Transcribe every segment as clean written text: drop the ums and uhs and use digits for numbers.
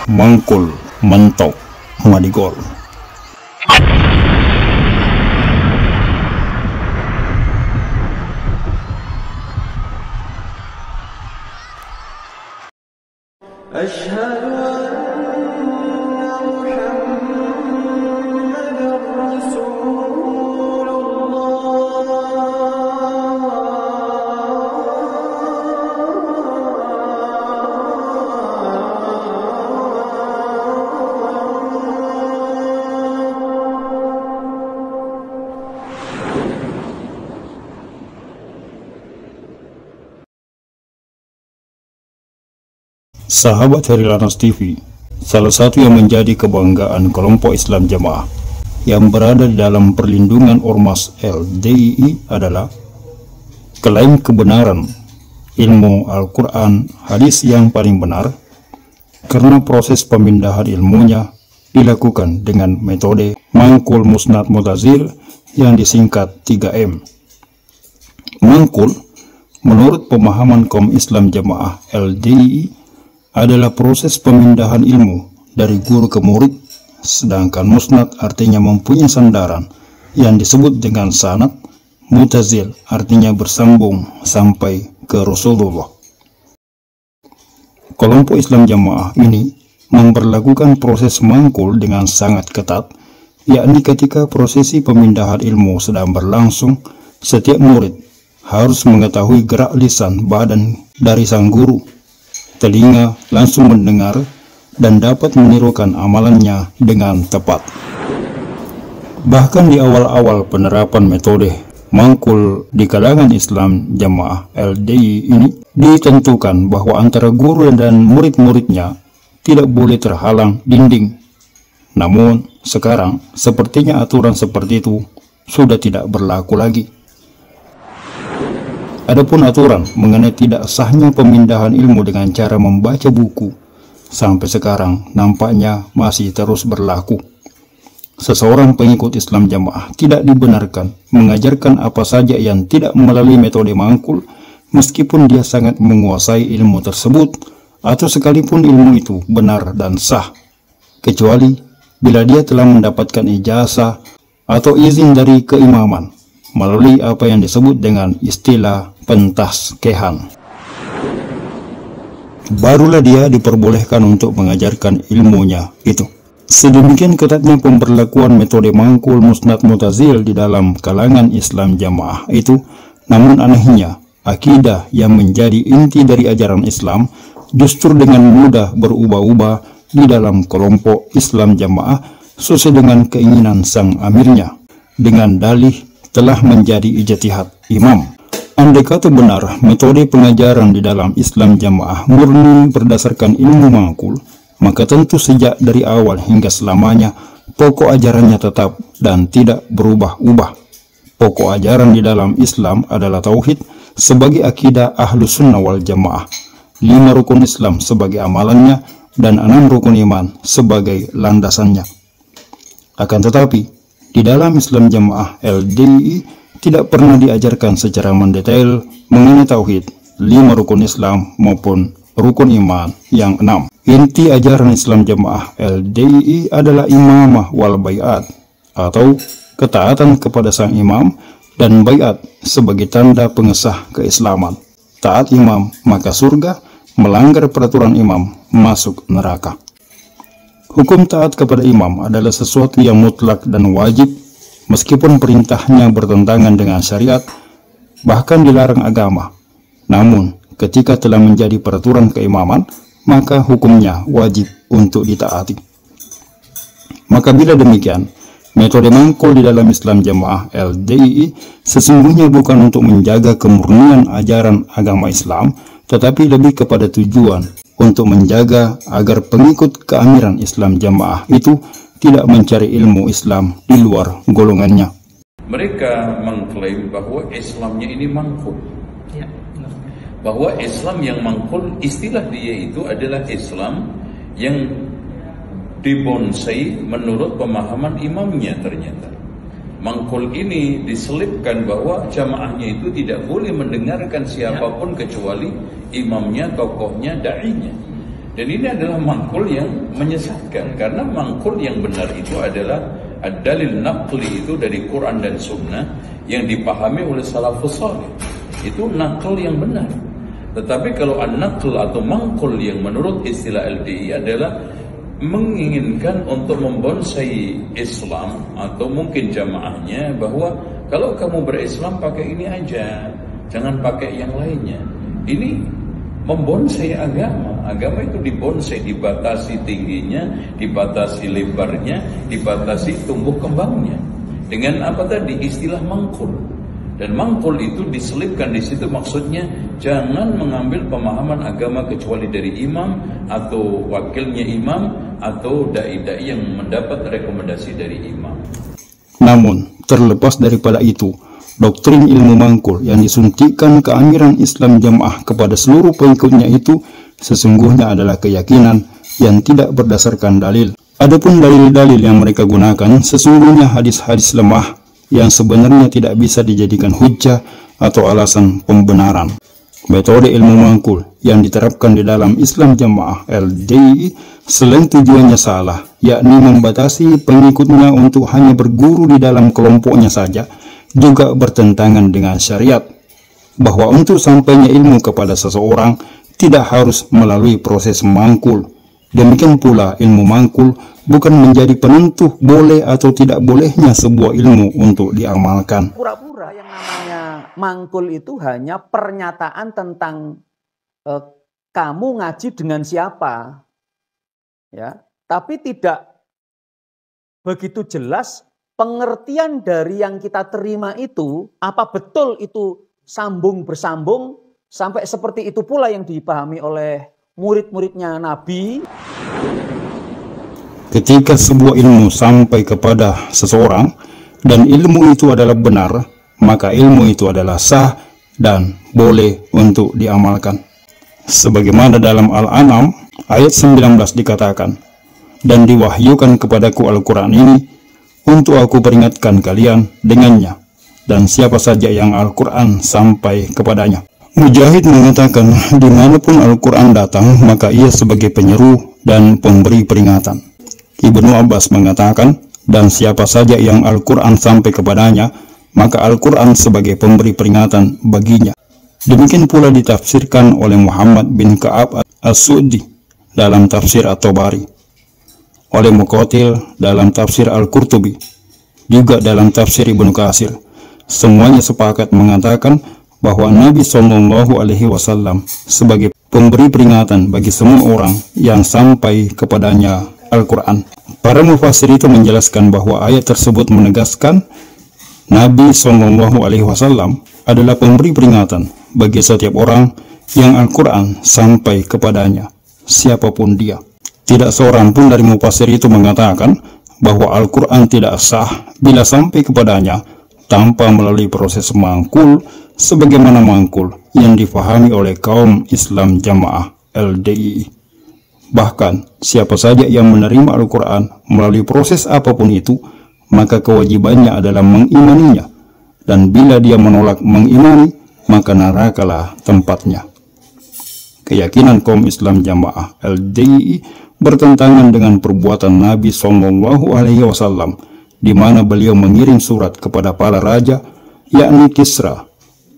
Mangkul, mentok, madigol. Sahabat Herilanas TV, salah satu yang menjadi kebanggaan kelompok Islam Jamaah yang berada di dalam perlindungan Ormas LDII adalah klaim kebenaran ilmu Al-Quran hadis yang paling benar, karena proses pemindahan ilmunya dilakukan dengan metode mangkul musnad mutazil yang disingkat 3M. Mangkul, menurut pemahaman kaum Islam Jamaah LDII, adalah proses pemindahan ilmu dari guru ke murid, sedangkan musnad artinya mempunyai sandaran yang disebut dengan sanad, mutazil artinya bersambung sampai ke Rasulullah. Kelompok Islam Jamaah ini memperlakukan proses mangkul dengan sangat ketat, yakni ketika prosesi pemindahan ilmu sedang berlangsung, setiap murid harus mengetahui gerak lisan badan dari sang guru. Telinga langsung mendengar dan dapat menirukan amalannya dengan tepat. Bahkan di awal-awal penerapan metode mangkul di kalangan Islam Jamaah LDII ini ditentukan bahwa antara guru dan murid-muridnya tidak boleh terhalang dinding. Namun sekarang sepertinya aturan seperti itu sudah tidak berlaku lagi. Adapun aturan mengenai tidak sahnya pemindahan ilmu dengan cara membaca buku sampai sekarang nampaknya masih terus berlaku. Seseorang pengikut Islam Jamaah tidak dibenarkan mengajarkan apa saja yang tidak melalui metode mangkul, meskipun dia sangat menguasai ilmu tersebut atau sekalipun ilmu itu benar dan sah, kecuali bila dia telah mendapatkan ijazah atau izin dari keimaman melalui apa yang disebut dengan istilah pentaskehan. Barulah dia diperbolehkan untuk mengajarkan ilmunya itu. Sedemikian ketatnya pemberlakuan metode mangkul musnad mutazil di dalam kalangan Islam Jamaah itu, namun anehnya akidah yang menjadi inti dari ajaran Islam justru dengan mudah berubah-ubah di dalam kelompok Islam Jamaah sesuai dengan keinginan sang amirnya, dengan dalih telah menjadi ijtihad imam. Andai kata benar metode pengajaran di dalam Islam Jamaah murni berdasarkan ilmu mangkul, maka tentu sejak dari awal hingga selamanya pokok ajarannya tetap dan tidak berubah-ubah. Pokok ajaran di dalam Islam adalah tauhid sebagai akidah Ahlus Sunnah wal Jamaah, 5 rukun Islam sebagai amalannya, dan 6 rukun iman sebagai landasannya. Akan tetapi di dalam Islam Jamaah LDII tidak pernah diajarkan secara mendetail mengenai tauhid, 5 rukun Islam maupun rukun iman yang 6. Inti ajaran Islam Jamaah LDII adalah imamah wal bai'at, atau ketaatan kepada sang imam dan bai'at sebagai tanda pengesah keislaman. Taat imam maka surga, melanggar peraturan imam masuk neraka. Hukum taat kepada imam adalah sesuatu yang mutlak dan wajib, meskipun perintahnya bertentangan dengan syariat, bahkan dilarang agama. Namun, ketika telah menjadi peraturan keimaman, maka hukumnya wajib untuk ditaati. Maka bila demikian, metode mangkul di dalam Islam Jamaah LDII sesungguhnya bukan untuk menjaga kemurnian ajaran agama Islam, tetapi lebih kepada tujuan untuk menjaga agar pengikut keamiran Islam Jamaah itu tidak mencari ilmu Islam di luar golongannya. Mereka mengklaim bahwa Islamnya ini mangkul, bahwa Islam yang mangkul, istilah dia itu adalah Islam yang dibonsai menurut pemahaman imamnya. Ternyata mangkul ini diselipkan bahwa jamaahnya itu tidak boleh mendengarkan siapapun kecuali imamnya, tokohnya, da'inya. Dan ini adalah mangkul yang menyesatkan, karena mangkul yang benar itu adalah ad-dalil naqli, itu dari Quran dan Sunnah yang dipahami oleh salafus salih. Itu naql yang benar. Tetapi kalau an-naql atau mangkul yang menurut istilah LDI adalah menginginkan untuk membonsai Islam atau mungkin jamaahnya, bahwa kalau kamu berislam pakai ini aja, jangan pakai yang lainnya. Ini membonsai agama. Agama itu dibonsai, dibatasi tingginya, dibatasi lebarnya, dibatasi tumbuh kembangnya. Dengan apa tadi? Istilah mangkul. Dan mangkul itu diselipkan di situ, maksudnya jangan mengambil pemahaman agama kecuali dari imam atau wakilnya imam atau dai-dai yang mendapat rekomendasi dari imam. Namun, terlepas daripada itu, doktrin ilmu mangkul yang disuntikan keamiran Islam Jamaah kepada seluruh pengikutnya itu sesungguhnya adalah keyakinan yang tidak berdasarkan dalil. Adapun dalil-dalil yang mereka gunakan sesungguhnya hadis-hadis lemah yang sebenarnya tidak bisa dijadikan hujjah atau alasan pembenaran. Metode ilmu mangkul yang diterapkan di dalam Islam Jamaah LDI selain tujuannya salah, yakni membatasi pengikutnya untuk hanya berguru di dalam kelompoknya saja, juga bertentangan dengan syariat, bahwa untuk sampainya ilmu kepada seseorang tidak harus melalui proses mangkul. Demikian pula ilmu mangkul bukan menjadi penentu boleh atau tidak bolehnya sebuah ilmu untuk diamalkan. Pura-pura yang namanya mangkul itu hanya pernyataan tentang kamu ngaji dengan siapa, ya, tapi tidak begitu jelas pengertian dari yang kita terima itu, apa betul itu sambung bersambung sampai seperti itu pula yang dipahami oleh murid-muridnya Nabi. Ketika sebuah ilmu sampai kepada seseorang dan ilmu itu adalah benar, maka ilmu itu adalah sah dan boleh untuk diamalkan. Sebagaimana dalam Al-An'am ayat 19 dikatakan, dan diwahyukan kepadaku Al-Quran ini untuk aku peringatkan kalian dengannya, dan siapa saja yang Al-Quran sampai kepadanya. Mujahid mengatakan, dimanapun Al-Quran datang, maka ia sebagai penyeru dan pemberi peringatan. Ibnu Abbas mengatakan, dan siapa saja yang Al-Quran sampai kepadanya, maka Al-Quran sebagai pemberi peringatan baginya. Demikian pula ditafsirkan oleh Muhammad bin Ka'ab As-Suddi dalam tafsir At-Tabari, oleh Muqatil dalam tafsir Al-Qurtubi, juga dalam tafsir Ibnu Katsir. Semuanya sepakat mengatakan bahwa Nabi SAW sebagai pemberi peringatan bagi semua orang yang sampai kepadanya Al-Quran. Para mufassir itu menjelaskan bahwa ayat tersebut menegaskan Nabi SAW adalah pemberi peringatan bagi setiap orang yang Al-Quran sampai kepadanya, siapapun dia. Tidak seorang pun dari mufassir itu mengatakan bahwa Al-Quran tidak sah bila sampai kepadanya tanpa melalui proses mangkul, sebagaimana mangkul yang difahami oleh kaum Islam Jamaah LDI. Bahkan, siapa saja yang menerima Al-Quran melalui proses apapun itu, maka kewajibannya adalah mengimaninya. Dan bila dia menolak mengimani, maka nerakalah tempatnya. Keyakinan kaum Islam Jamaah LDI bertentangan dengan perbuatan Nabi SAW, di mana beliau mengirim surat kepada para raja, yakni Kisra,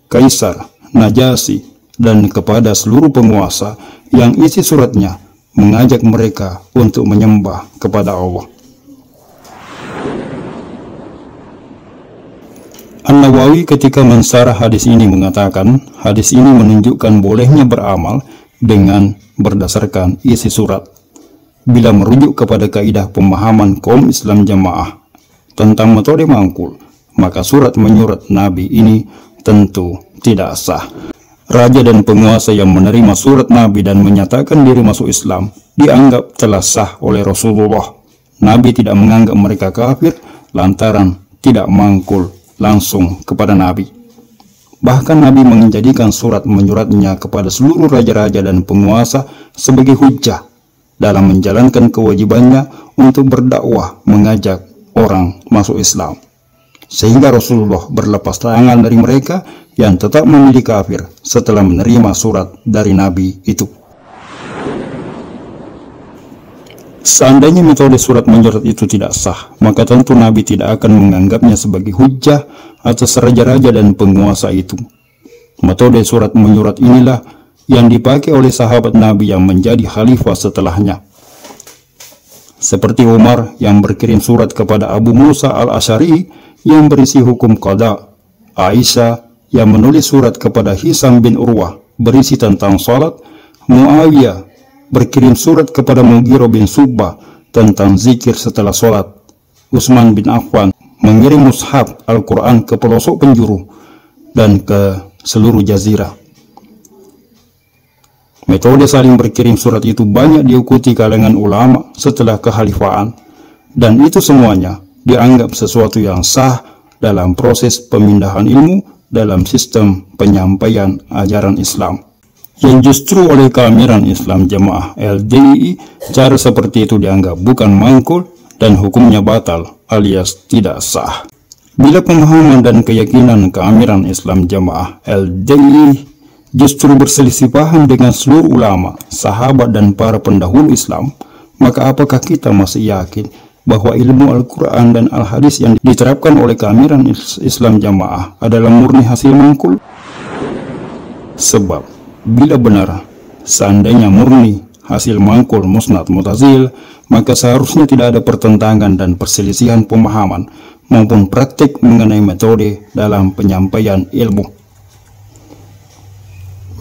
Kaisar, Najasyi, dan kepada seluruh penguasa yang isi suratnya mengajak mereka untuk menyembah kepada Allah. An-Nawawi ketika mensarah hadis ini mengatakan, hadis ini menunjukkan bolehnya beramal dengan berdasarkan isi surat. Bila merujuk kepada kaidah pemahaman kaum Islam Jamaah tentang metode mangkul, maka surat menyurat Nabi ini tentu tidak sah. Raja dan penguasa yang menerima surat Nabi dan menyatakan diri masuk Islam dianggap telah sah oleh Rasulullah. Nabi tidak menganggap mereka kafir lantaran tidak mangkul langsung kepada Nabi. Bahkan Nabi menjadikan surat menyuratnya kepada seluruh raja-raja dan penguasa sebagai hujjah dalam menjalankan kewajibannya untuk berdakwah mengajak orang masuk Islam. Sehingga Rasulullah berlepas tangan dari mereka yang tetap memilih kafir setelah menerima surat dari Nabi itu. Seandainya metode surat menyurat itu tidak sah, maka tentu Nabi tidak akan menganggapnya sebagai hujjah atas raja-raja dan penguasa itu. Metode surat menyurat inilah yang dipakai oleh sahabat Nabi yang menjadi khalifah setelahnya. Seperti Umar yang berkirim surat kepada Abu Musa al-Asy'ari yang berisi hukum qada, Aisyah yang menulis surat kepada Hisam bin Urwah berisi tentang salat, Muawiyah berkirim surat kepada Mughirah bin Subah tentang zikir setelah sholat. Utsman bin Affan mengirim mushaf Al-Quran ke pelosok penjuru dan ke seluruh jazirah. Metode saling berkirim surat itu banyak diikuti kalangan ulama setelah kekhalifahan, dan itu semuanya dianggap sesuatu yang sah dalam proses pemindahan ilmu dalam sistem penyampaian ajaran Islam. Yang justru oleh keamiran Islam Jamaah LDII, cara seperti itu dianggap bukan mangkul dan hukumnya batal alias tidak sah. Bila pemahaman dan keyakinan keamiran Islam Jamaah LDII justru berselisih paham dengan seluruh ulama, sahabat dan para pendahulu Islam, maka apakah kita masih yakin bahwa ilmu Al-Quran dan Al-Hadis yang diterapkan oleh keamiran Islam Jamaah adalah murni hasil mangkul? Sebab bila benar, seandainya murni hasil mangkul musnad mutazil, maka seharusnya tidak ada pertentangan dan perselisihan pemahaman maupun praktik mengenai metode dalam penyampaian ilmu.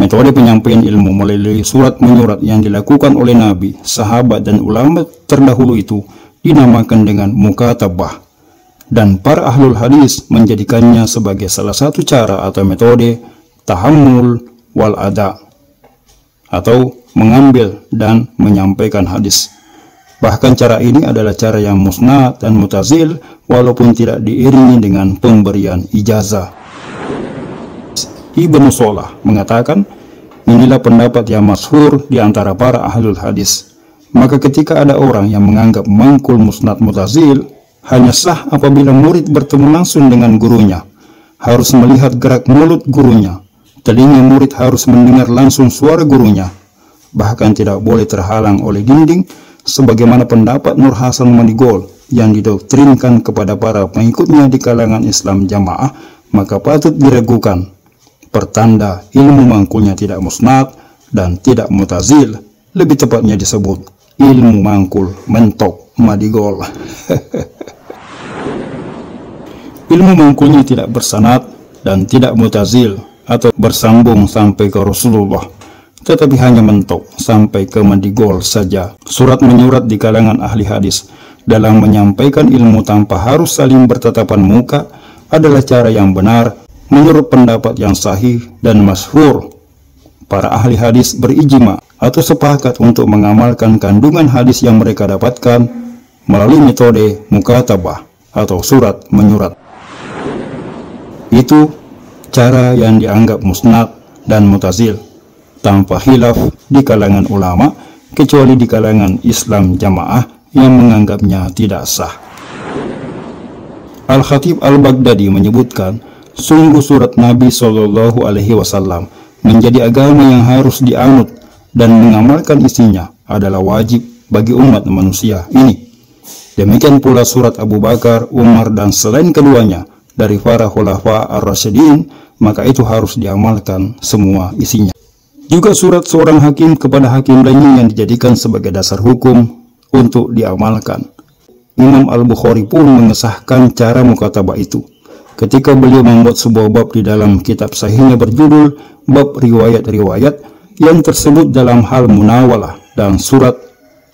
Metode penyampaian ilmu melalui surat menyurat yang dilakukan oleh Nabi, sahabat dan ulama terdahulu itu dinamakan dengan mukatabah, dan para ahlul hadis menjadikannya sebagai salah satu cara atau metode tahammul wal ada, atau mengambil dan menyampaikan hadis. Bahkan cara ini adalah cara yang musnad dan mutazil walaupun tidak diiringi dengan pemberian ijazah. Ibnu Shalah mengatakan, inilah pendapat yang masyhur di antara para ahlul hadis. Maka ketika ada orang yang menganggap mangkul musnad mutazil hanya sah apabila murid bertemu langsung dengan gurunya, harus melihat gerak mulut gurunya, telinga murid harus mendengar langsung suara gurunya, bahkan tidak boleh terhalang oleh dinding, sebagaimana pendapat Nur Hasan Manigol yang didoktrinkan kepada para pengikutnya di kalangan Islam Jamaah, maka patut diragukan. Pertanda ilmu mangkulnya tidak musnad dan tidak mutazil, lebih tepatnya disebut ilmu mangkul mentok Madigol. Ilmu mangkulnya tidak bersanad dan tidak mutazil atau bersambung sampai ke Rasulullah, tetapi hanya mentok sampai ke Madigol saja. Surat menyurat di kalangan ahli hadis dalam menyampaikan ilmu tanpa harus saling bertatapan muka adalah cara yang benar menurut pendapat yang sahih dan masyhur. Para ahli hadis berijma atau sepakat untuk mengamalkan kandungan hadis yang mereka dapatkan melalui metode mukatabah atau surat menyurat. Itu cara yang dianggap musnad dan mutazil tanpa khilaf di kalangan ulama, kecuali di kalangan Islam Jamaah yang menganggapnya tidak sah. Al-Khatib Al-Baghdadi menyebutkan, sungguh surat Nabi SAW menjadi agama yang harus dianut dan mengamalkan isinya adalah wajib bagi umat manusia ini. Demikian pula surat Abu Bakar, Umar dan selain keduanya dari para khulafa ar-rasyidin, maka itu harus diamalkan semua isinya. Juga surat seorang hakim kepada hakim lainnya yang dijadikan sebagai dasar hukum untuk diamalkan. Imam Al-Bukhari pun mengesahkan cara mukatabah itu ketika beliau membuat sebuah bab di dalam kitab sahihnya berjudul bab riwayat-riwayat yang tersebut dalam hal munawalah dan surat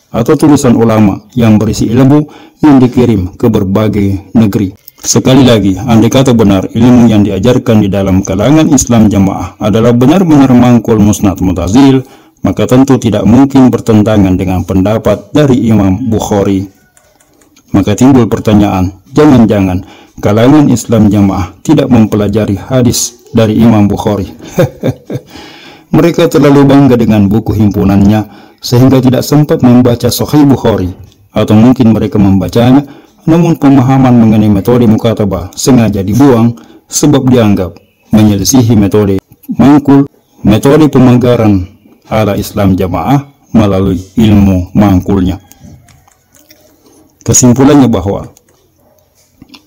atau tulisan ulama yang berisi ilmu yang dikirim ke berbagai negeri. Sekali lagi, andai kata benar ilmu yang diajarkan di dalam kalangan Islam Jamaah adalah benar-benar mangkul musnad mutazil, maka tentu tidak mungkin bertentangan dengan pendapat dari Imam Bukhari. Maka timbul pertanyaan, jangan-jangan kalangan Islam Jamaah tidak mempelajari hadis dari Imam Bukhari. Mereka terlalu bangga dengan buku himpunannya sehingga tidak sempat membaca Sahih Bukhari, atau mungkin mereka membacanya namun pemahaman mengenai metode mukatabah sengaja dibuang sebab dianggap menyelisihi metode mangkul, metode pemanggaran ala Islam Jamaah melalui ilmu mangkulnya. Kesimpulannya bahwa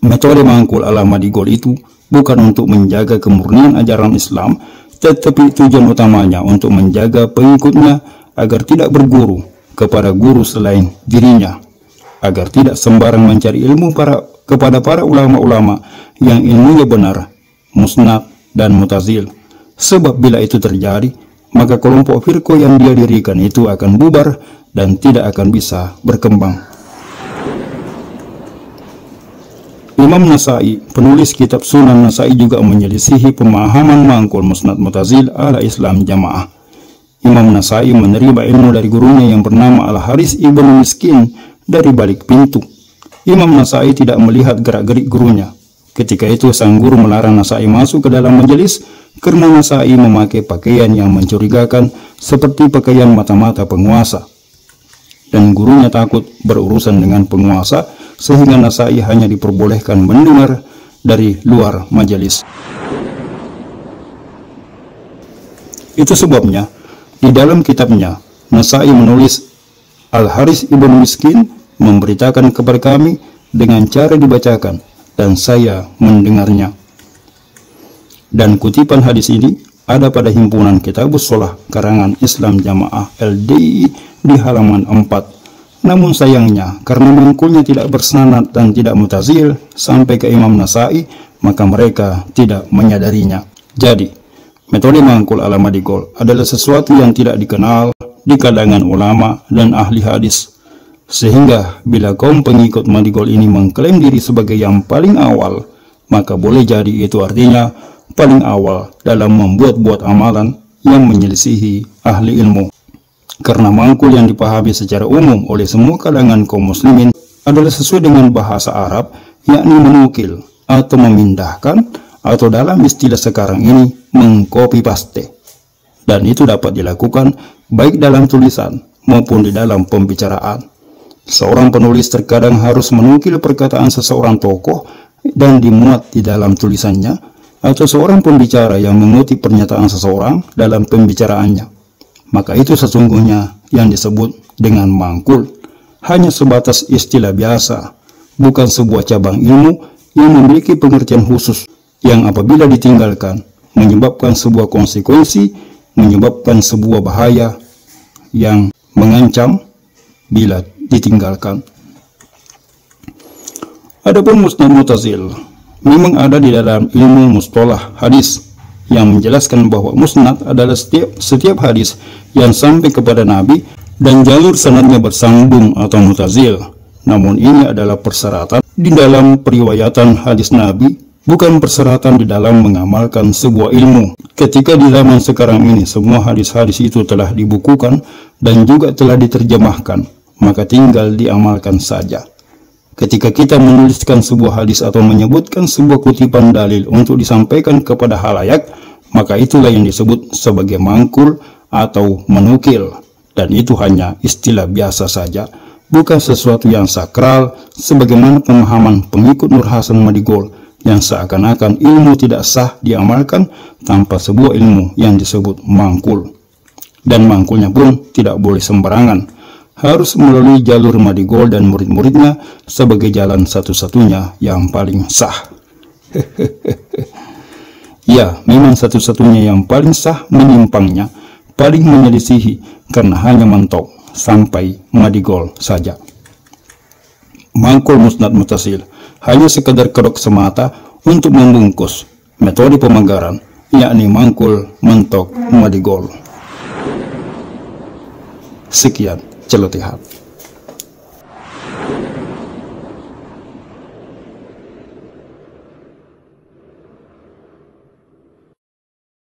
metode mangkul ala Madigol itu bukan untuk menjaga kemurnian ajaran Islam, tetapi tujuan utamanya untuk menjaga pengikutnya agar tidak berguru kepada guru selain dirinya, agar tidak sembarang mencari ilmu kepada para ulama-ulama yang ilmunya benar, musnad dan mutazil. Sebab bila itu terjadi, maka kelompok firqah yang dia dirikan itu akan bubar dan tidak akan bisa berkembang. Imam Nasai, penulis kitab Sunan Nasai, juga menyelisihi pemahaman mangkul musnad mutazil ala Islam jamaah. Imam Nasai menerima ilmu dari gurunya yang bernama Al-Haris ibn Miskin dari balik pintu. Imam Nasai tidak melihat gerak-gerik gurunya. Ketika itu sang guru melarang Nasai masuk ke dalam majelis karena Nasai memakai pakaian yang mencurigakan seperti pakaian mata-mata penguasa. Dan gurunya takut berurusan dengan penguasa sehingga Nasai hanya diperbolehkan mendengar dari luar majelis. Itu sebabnya di dalam kitabnya Nasai menulis, Al-Haris ibn Miskin memberitakan kepada kami dengan cara dibacakan dan saya mendengarnya. Dan kutipan hadis ini ada pada himpunan Kitabus Shalah karangan Islam Jamaah LDI di halaman 4. Namun sayangnya karena mangkulnya tidak bersanad dan tidak mutazil sampai ke Imam Nasai, maka mereka tidak menyadarinya. Jadi metode mangkul ala Madigol adalah sesuatu yang tidak dikenal di kalangan ulama dan ahli hadis, sehingga bila kaum pengikut Madigol ini mengklaim diri sebagai yang paling awal, maka boleh jadi itu artinya paling awal dalam membuat-buat amalan yang menyelisihi ahli ilmu. Karena mangkul yang dipahami secara umum oleh semua kalangan kaum muslimin adalah sesuai dengan bahasa Arab, yakni menukil atau memindahkan, atau dalam istilah sekarang ini mengcopy paste. Dan itu dapat dilakukan baik dalam tulisan maupun di dalam pembicaraan. Seorang penulis terkadang harus menukil perkataan seseorang tokoh dan dimuat di dalam tulisannya, atau seorang pembicara yang mengutip pernyataan seseorang dalam pembicaraannya. Maka itu sesungguhnya yang disebut dengan mangkul, hanya sebatas istilah biasa, bukan sebuah cabang ilmu yang memiliki pengertian khusus, yang apabila ditinggalkan menyebabkan sebuah konsekuensi, menyebabkan sebuah bahaya yang mengancam bila ditinggalkan. Adapun musnad mutazil memang ada di dalam ilmu mustalah hadis yang menjelaskan bahwa musnad adalah setiap hadis yang sampai kepada Nabi dan jalur sanadnya bersambung atau mutazil. Namun ini adalah persyaratan di dalam periwayatan hadis Nabi, bukan persyaratan di dalam mengamalkan sebuah ilmu. Ketika di zaman sekarang ini semua hadis-hadis itu telah dibukukan dan juga telah diterjemahkan, maka tinggal diamalkan saja. Ketika kita menuliskan sebuah hadis atau menyebutkan sebuah kutipan dalil untuk disampaikan kepada halayak, maka itulah yang disebut sebagai mangkul atau menukil. Dan itu hanya istilah biasa saja, bukan sesuatu yang sakral sebagaimana pemahaman pengikut Nur Hasan Madigol yang seakan-akan ilmu tidak sah diamalkan tanpa sebuah ilmu yang disebut mangkul. Dan mangkulnya pun tidak boleh sembarangan, harus melalui jalur Madigol dan murid-muridnya sebagai jalan satu-satunya yang paling sah. Ya, memang satu-satunya yang paling sah menyimpangnya, paling menyelisihi, karena hanya mentok sampai Madigol saja. Mangkul musnad mutasil hanya sekadar kedok semata untuk membungkus metode pemagaran, yakni mangkul mentok Madigol. Sekian celotehan.